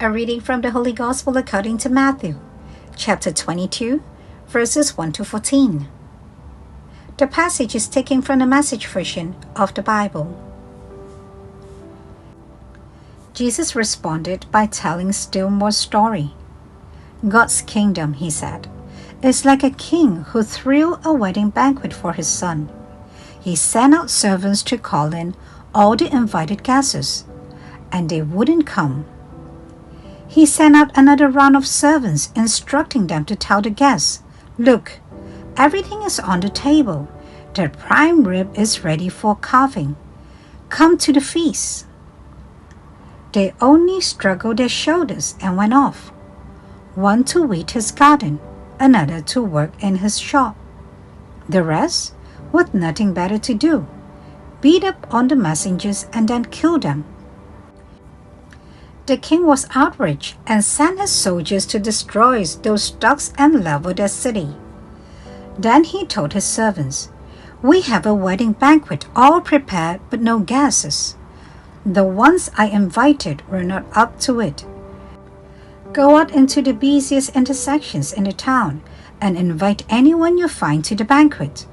A reading from the Holy Gospel according to Matthew, chapter 22, verses 1 to 14. The passage is taken from the Message version of the Bible. Jesus responded by telling still more story. God's kingdom, he said, is like a king who threw a wedding banquet for his son. He sent out servants to call in all the invited guests, and they wouldn't come. He sent out another round of servants, instructing them to tell the guests, "Look, everything is on the table. The prime rib is ready for carving. Come to the feast." They only struggled their shoulders and went off, one to weed his garden, another to work in his shop. The rest, with nothing better to do, beat up on the messengers and then killed them. The king was outraged and sent his soldiers to destroy those thugs and level their city. Then he told his servants, "We have a wedding banquet all prepared but no guests. The ones I invited were not up to it. Go out into the busiest intersections in the town and invite anyone you find to the banquet."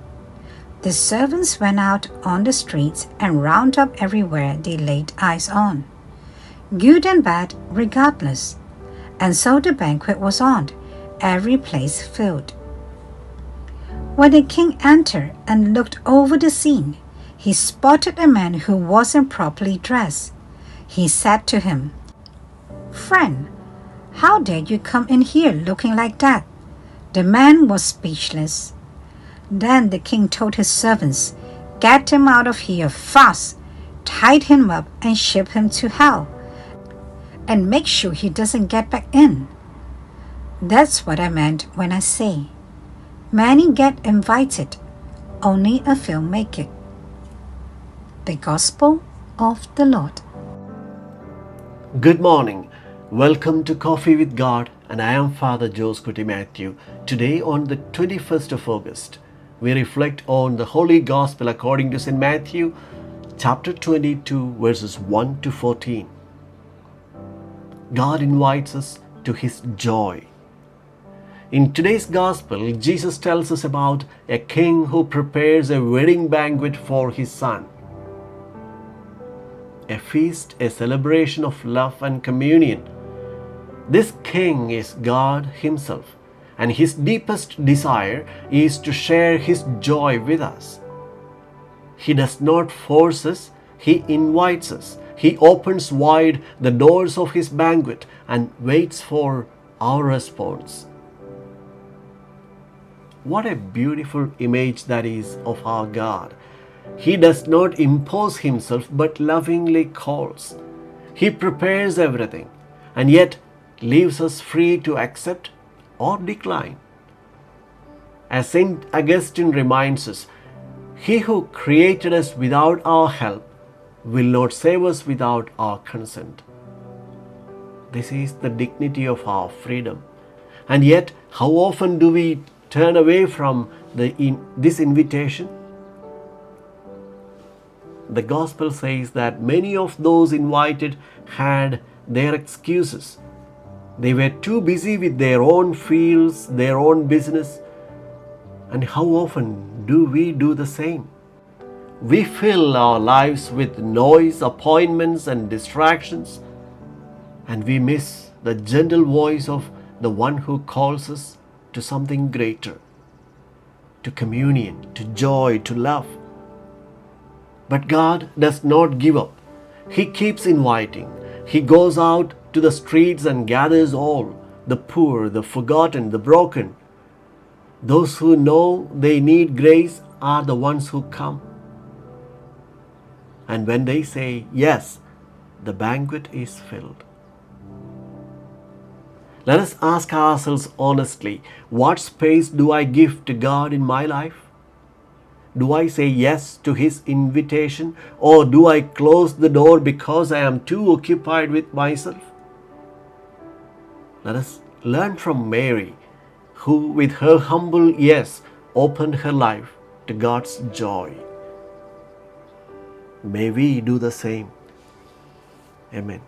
The servants went out on the streets and rounded up everywhere they laid eyes on, good and bad regardless. And so the banquet was on, every place filled. When the king entered and looked over the scene, he spotted a man who wasn't properly dressed. He said to him, "Friend, how dare you come in here looking like that?" The man was speechless. Then the king told his servants, "Get him out of here fast, tie him up and ship him to hell, and make sure he doesn't get back in." That's what I meant when I say, many get invited, only a few make it. The Gospel of the Lord. Good morning. Welcome to Coffee with God, and I am Father Joseph Matthew. Today on the 21st of August, we reflect on the Holy Gospel according to St. Matthew, chapter 22, verses 1 to 14. God invites us to His joy. In today's Gospel, Jesus tells us about a king who prepares a wedding banquet for his son. A feast, a celebration of love and communion. This king is God Himself, and His deepest desire is to share His joy with us. He does not force us, He invites us. He opens wide the doors of His banquet and waits for our response. What a beautiful image that is of our God. He does not impose Himself but lovingly calls. He prepares everything and yet leaves us free to accept or decline. As Saint Augustine reminds us, He who created us without our help will not save us without our consent. This is the dignity of our freedom. And yet, how often do we turn away from this invitation? The Gospel says that many of those invited had their excuses. They were too busy with their own fields, their own business. And how often do we do the same? We fill our lives with noise, appointments, and distractions, and we miss the gentle voice of the one who calls us to something greater, to communion, to joy, to love. But God does not give up. He keeps inviting. He goes out to the streets and gathers all, the poor, the forgotten, the broken. Those who know they need grace are the ones who come. And when they say yes, the banquet is filled. Let us ask ourselves honestly, what space do I give to God in my life? Do I say yes to His invitation, or do I close the door because I am too occupied with myself? Let us learn from Mary, who with her humble yes opened her life to God's joy. May we do the same. Amen.